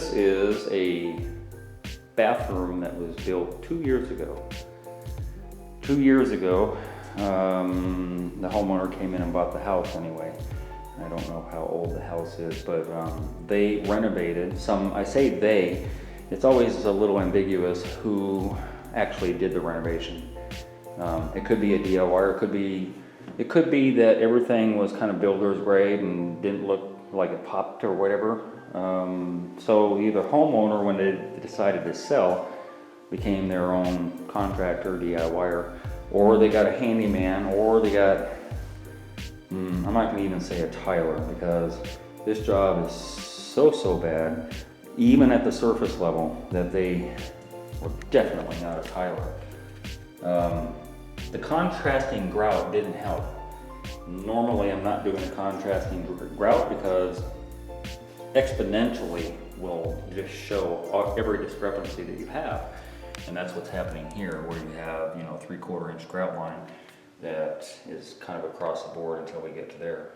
This is a bathroom that was built 2 years ago. 2 years ago, the homeowner came in and bought the house anyway. I don't know how old the house is, but they renovated some. I say they, it's always a little ambiguous who actually did the renovation. It could be a DIY, it could be that everything was kind of builder's grade and didn't look like it popped or whatever. So either homeowner, when they decided to sell, became their own contractor, DIYer, or they got a handyman, or they got, I might even say a tiler, because this job is so bad, even at the surface level, that they were definitely not a tiler. The contrasting grout didn't help. Normally I'm not doing a contrasting grout because exponentially will just show every discrepancy that you have. And that's what's happening here, where you have, 3/4 inch grout line that is kind of across the board until we get to there.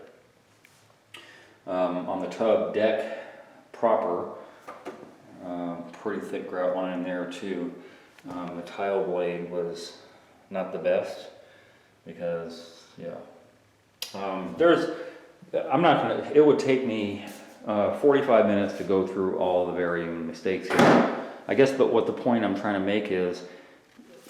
On the tub deck proper, pretty thick grout line there too. The tile blade was not the best because, it would take me 45 minutes to go through all the varying mistakes here. I guess, but what the point I'm trying to make is,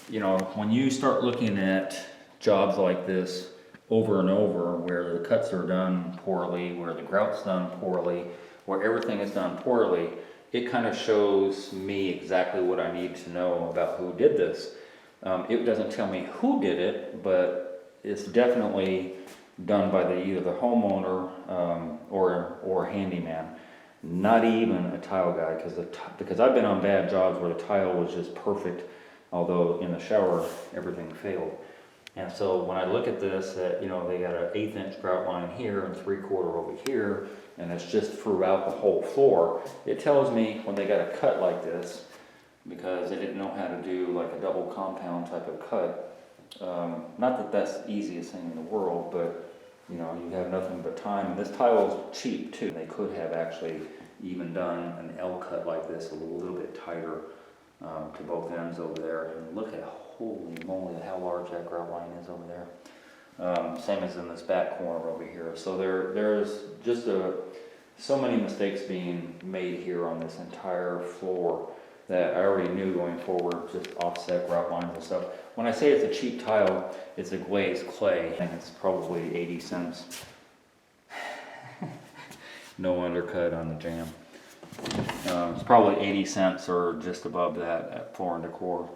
when you start looking at jobs like this over and over, where the cuts are done poorly, where the grout's done poorly, where everything is done poorly, it kind of shows me exactly what I need to know about who did this. It doesn't tell me who did it, but it's definitely done by either the homeowner or a handyman. Not even a tile guy, because I've been on bad jobs where the tile was just perfect, although in the shower everything failed. And so when I look at this, they got an 1/8 inch grout line here and 3/4 over here, and it's just throughout the whole floor. It tells me when they got a cut like this, because they didn't know how to do like a double compound type of cut. Not that that's the easiest thing in the world, but you have nothing but time. And this tile is cheap too. They could have actually even done an L cut like this, a little bit tighter to both ends over there. And look at, holy moly, how large that grout line is over there. Same as in this back corner over here. So there's just so many mistakes being made here on this entire floor that I already knew going forward, just offset grout lines and stuff. When I say it's a cheap tile, it's a glazed clay, and it's probably 80 cents. No undercut on the jam. It's probably 80 cents or just above that at Floor and Decor.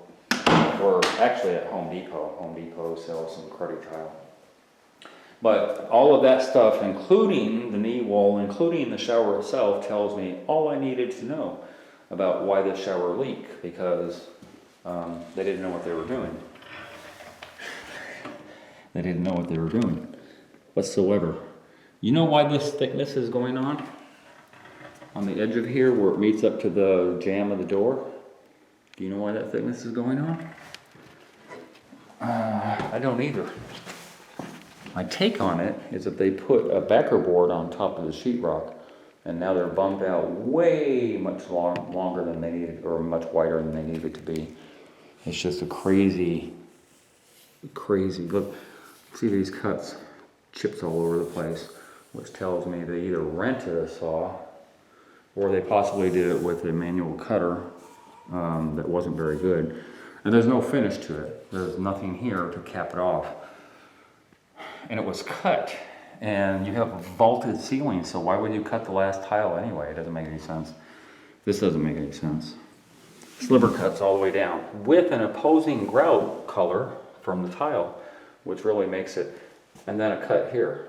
Or actually at Home Depot. Home Depot sells some cruddy tile. But all of that stuff, including the knee wall, including the shower itself, tells me all I needed to know about why the shower leaked, because they didn't know what they were doing. They didn't know what they were doing whatsoever. You know why this thickness is going on? On the edge of here where it meets up to the jamb of the door. Do you know why that thickness is going on? I don't either. My take on it is that they put a backer board on top of the sheetrock, and now they're bumped out way much longer than they needed, or much wider than they needed to be. It's just a crazy, look, see these cuts, chips all over the place, which tells me they either rented a saw, or they possibly did it with a manual cutter that wasn't very good. And there's no finish to it. There's nothing here to cap it off. And it was cut. And you have a vaulted ceiling, so why would you cut the last tile anyway? It doesn't make any sense. This doesn't make any sense. Sliver cuts all the way down with an opposing grout color from the tile, which really makes it, and then a cut here.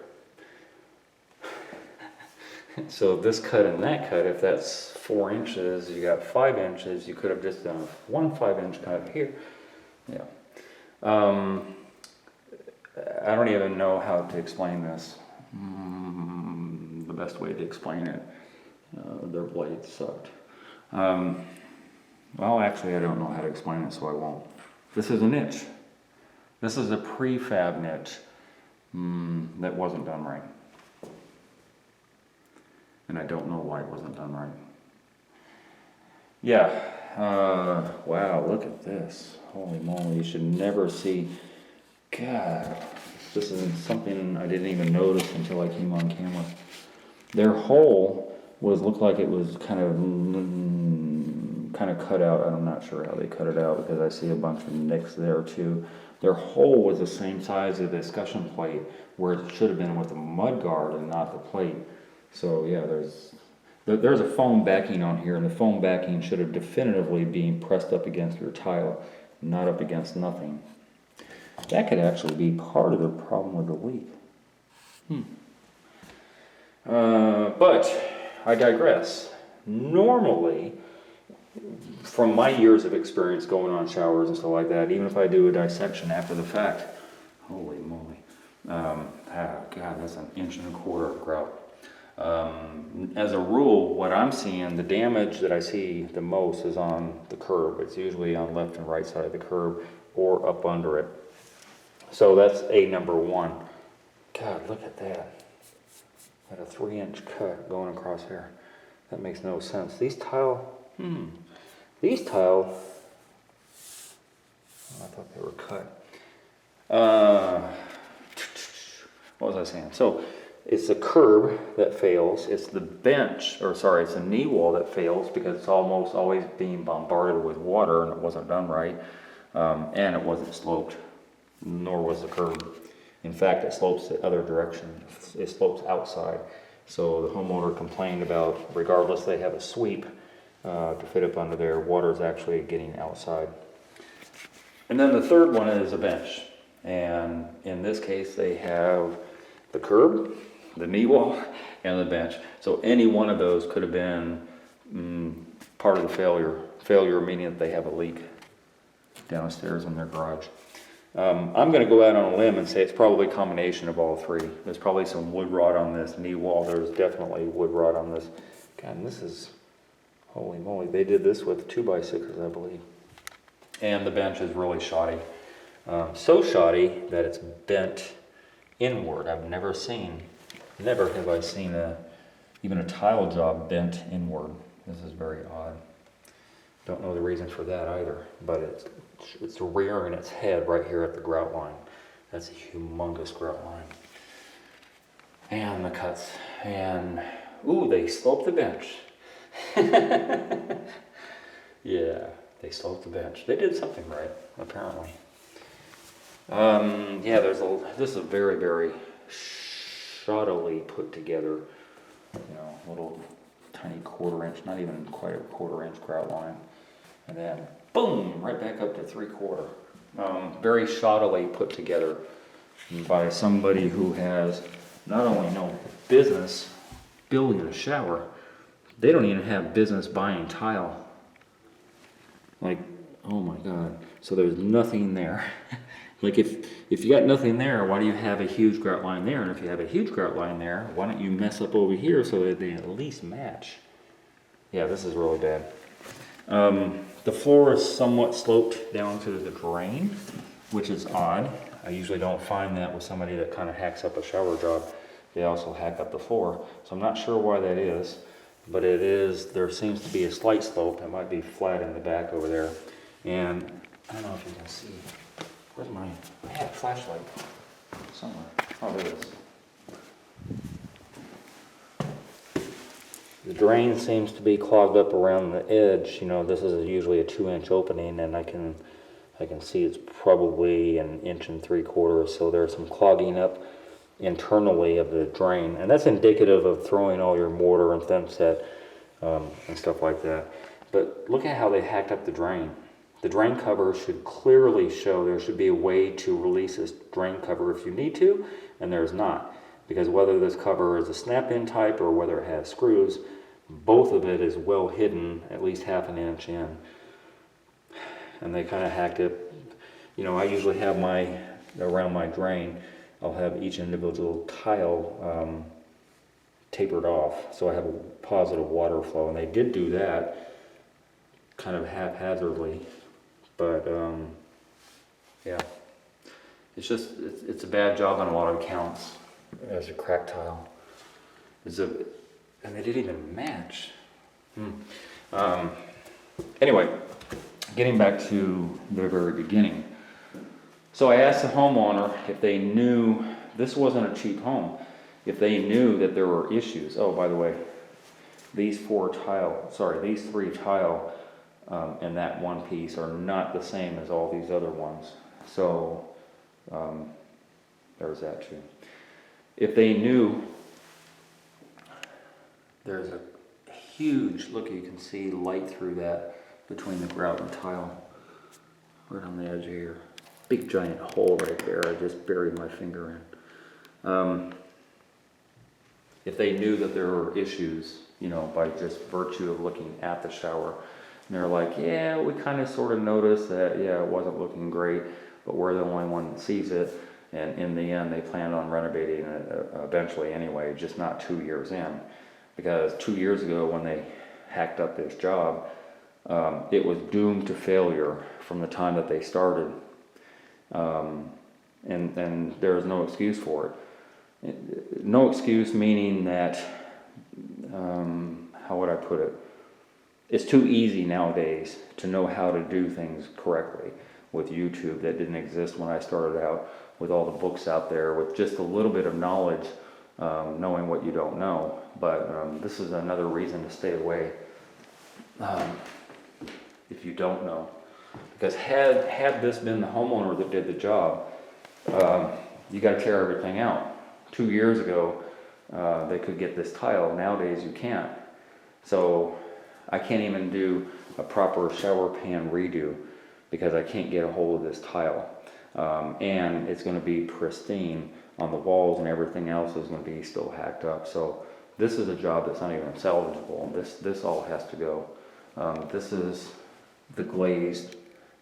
So this cut and that cut, if that's 4 inches, you got 5 inches, you could have just done one 5-inch cut here. Yeah. I don't even know how to explain this. The best way to explain it, their blades sucked. Well, actually, I don't know how to explain it, so I won't. This is a niche. This is a prefab niche that wasn't done right. And I don't know why it wasn't done right. Yeah, wow, look at this. Holy moly, you should never see, God, this is something I didn't even notice until I came on camera. Their hole looked like it was kind of cut out. I'm not sure how they cut it out because I see a bunch of nicks there too. Their hole was the same size as the discussion plate, where it should have been with the mud guard and not the plate. So yeah, there's a foam backing on here, and the foam backing should have definitively been pressed up against your tile, not up against nothing. That could actually be part of the problem with the leak. But I digress. Normally, from my years of experience going on showers and stuff like that, even if I do a dissection after the fact, holy moly, God, that's an inch and a quarter of grout. As a rule, what I'm seeing, the damage that I see the most is on the curb. It's usually on left and right side of the curb or up under it. So that's a number one. God, look at that. At a 3-inch cut going across here. That makes no sense. These tile, I thought they were cut. What was I saying? So it's the curb that fails. It's the bench, or sorry, it's the knee wall that fails because it's almost always being bombarded with water and it wasn't done right. And it wasn't sloped, nor was the curb. In fact, it slopes the other direction. It slopes outside. So the homeowner complained about, regardless they have a sweep to fit up under there, water is actually getting outside. And then the third one is a bench. And in this case, they have the curb, the knee wall, and the bench. So any one of those could have been part of the failure. Failure meaning that they have a leak downstairs in their garage. I'm going to go out on a limb and say it's probably a combination of all three. There's probably some wood rot on this knee wall. There's definitely wood rot on this. God, and this is, holy moly, they did this with 2x6s, I believe. And the bench is really shoddy. So shoddy that it's bent inward. I've never have I seen even a tile job bent inward. This is very odd. Don't know the reason for that either, but it's rearing its head right here at the grout line. That's a humongous grout line. And the cuts. And, ooh, they sloped the bench. Yeah, they sloped the bench. They did something right, apparently. Yeah, this is a very, very shoddily put together, little tiny 1/4 inch, not even quite a 1/4 inch grout line. And then, boom, right back up to 3/4. Very shoddily put together by somebody who has not only no business building a shower, they don't even have business buying tile. Like, oh my God. So there's nothing there. Like if you got nothing there, why do you have a huge grout line there? And if you have a huge grout line there, why don't you mess up over here so that they at least match? Yeah, this is really bad. The floor is somewhat sloped down to the drain, which is odd. I usually don't find that with somebody that kind of hacks up a shower job. They also hack up the floor. So I'm not sure why that is, but there seems to be a slight slope. It might be flat in the back over there. And I don't know if you can see. Where's mine? I had a flashlight somewhere. Oh, there it is. The drain seems to be clogged up around the edge. This is usually a 2-inch opening, and I can see it's probably 1 3/4 inches. So there's some clogging up internally of the drain, and that's indicative of throwing all your mortar and thin set and stuff like that. But look at how they hacked up the drain. The drain cover should clearly show there should be a way to release this drain cover if you need to, and there's not. Because whether this cover is a snap-in type or whether it has screws, both of it is well hidden, at least 1/2 inch in. And they kind of hacked it. I usually have around my drain, I'll have each individual tile tapered off, so I have a positive water flow. And they did do that kind of haphazardly. But, yeah, it's a bad job on a lot of accounts as a crack tile. And they didn't even match. Anyway, getting back to the very beginning. So I asked the homeowner if they knew, this wasn't a cheap home, if they knew that there were issues. Oh, by the way, these three tile and that one piece are not the same as all these other ones. So there's that too. If they knew, there's a huge, look, you can see light through that between the grout and tile, right on the edge here. Big giant hole right there, I just buried my finger in. If they knew that there were issues, you know, by just virtue of looking at the shower, and they're like, yeah, we kind of sort of noticed that, yeah, it wasn't looking great, but we're the only one that sees it. And in the end, they planned on renovating it eventually anyway, just not 2 years in. Because 2 years ago, when they hacked up this job, it was doomed to failure from the time that they started. And there is no excuse for it. No excuse meaning that, how would I put it? It's too easy nowadays to know how to do things correctly with YouTube. That didn't exist when I started out, with all the books out there, with just a little bit of knowledge, knowing what you don't know. But this is another reason to stay away if you don't know. Because had this been the homeowner that did the job, you got to tear everything out. 2 years ago, they could get this tile. Nowadays, you can't. So I can't even do a proper shower pan redo because I can't get a hold of this tile. And it's going to be pristine on the walls, and everything else is going to be still hacked up. So this is a job that's not even salvageable. This all has to go. This is the glazed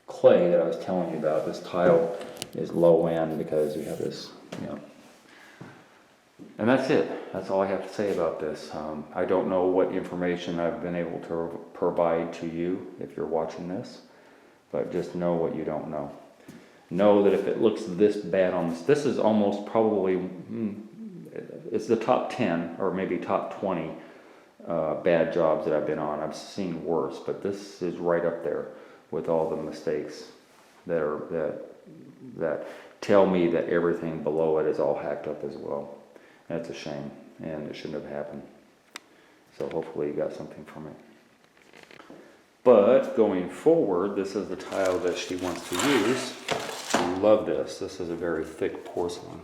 clay that I was telling you about. This tile is low end because you have this, you know. And that's it. That's all I have to say about this. I don't know what information I've been able to provide to you if you're watching this, but just know what you don't know. Know that if it looks this bad on this is almost probably, it's the top 10 or maybe top 20 bad jobs that I've been on. I've seen worse, but this is right up there with all the mistakes that tell me that everything below it is all hacked up as well. And it's a shame, and it shouldn't have happened. So hopefully you got something from it. But going forward, this is the tile that she wants to use. I love this. This is a very thick porcelain,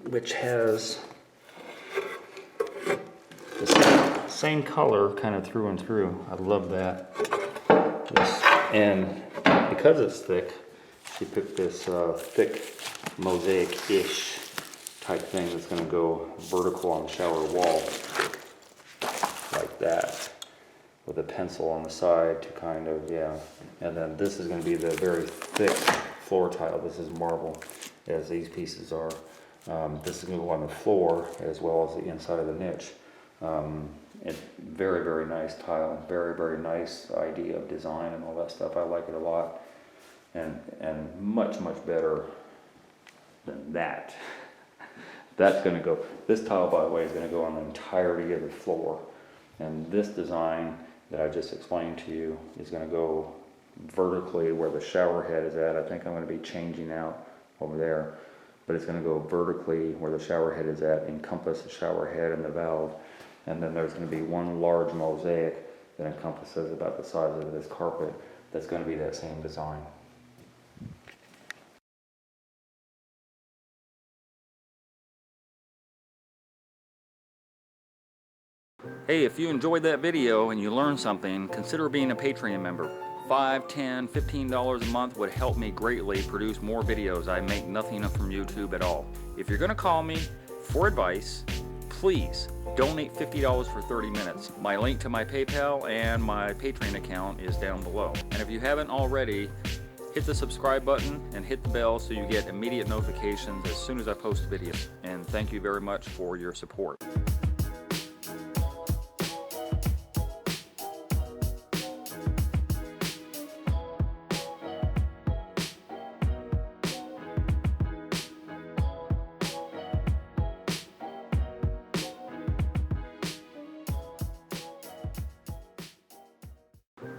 which has the same color kind of through and through. I love that. And because it's thick, she picked this thick mosaic-ish type thing that's going to go vertical on the shower wall, like that, with a pencil on the side to kind of, yeah. And then this is going to be the very thick floor tile. This is marble, as these pieces are. This is going to go on the floor as well as the inside of the niche. It's very, very nice tile. Very, very nice idea of design and all that stuff. I like it a lot. And much, much better than that. That's going to go, this tile, by the way, is going to go on the entirety of the floor. And this design that I just explained to you is going to go vertically where the shower head is at. I think I'm going to be changing out over there. But it's going to go vertically where the shower head is at, encompass the shower head and the valve. And then there's going to be one large mosaic that encompasses about the size of this carpet that's going to be that same design. Hey, if you enjoyed that video and you learned something, consider being a Patreon member. $5, $10, $15 a month would help me greatly produce more videos. I make nothing from YouTube at all. If you're gonna call me for advice, please donate $50 for 30 minutes. My link to my PayPal and my Patreon account is down below. And if you haven't already, hit the subscribe button and hit the bell so you get immediate notifications as soon as I post videos. And thank you very much for your support.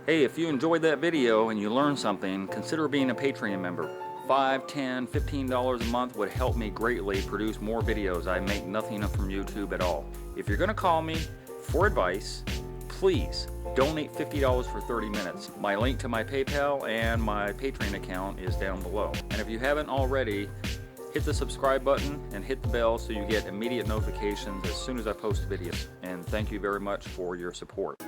Hey, if you enjoyed that video and you learned something, consider being a Patreon member. $5, $10, $15 a month would help me greatly produce more videos. I make nothing from YouTube at all. If you're gonna call me for advice, please donate $50 for 30 minutes. My link to my PayPal and my Patreon account is down below. And if you haven't already, hit the subscribe button and hit the bell so you get immediate notifications as soon as I post videos. And thank you very much for your support.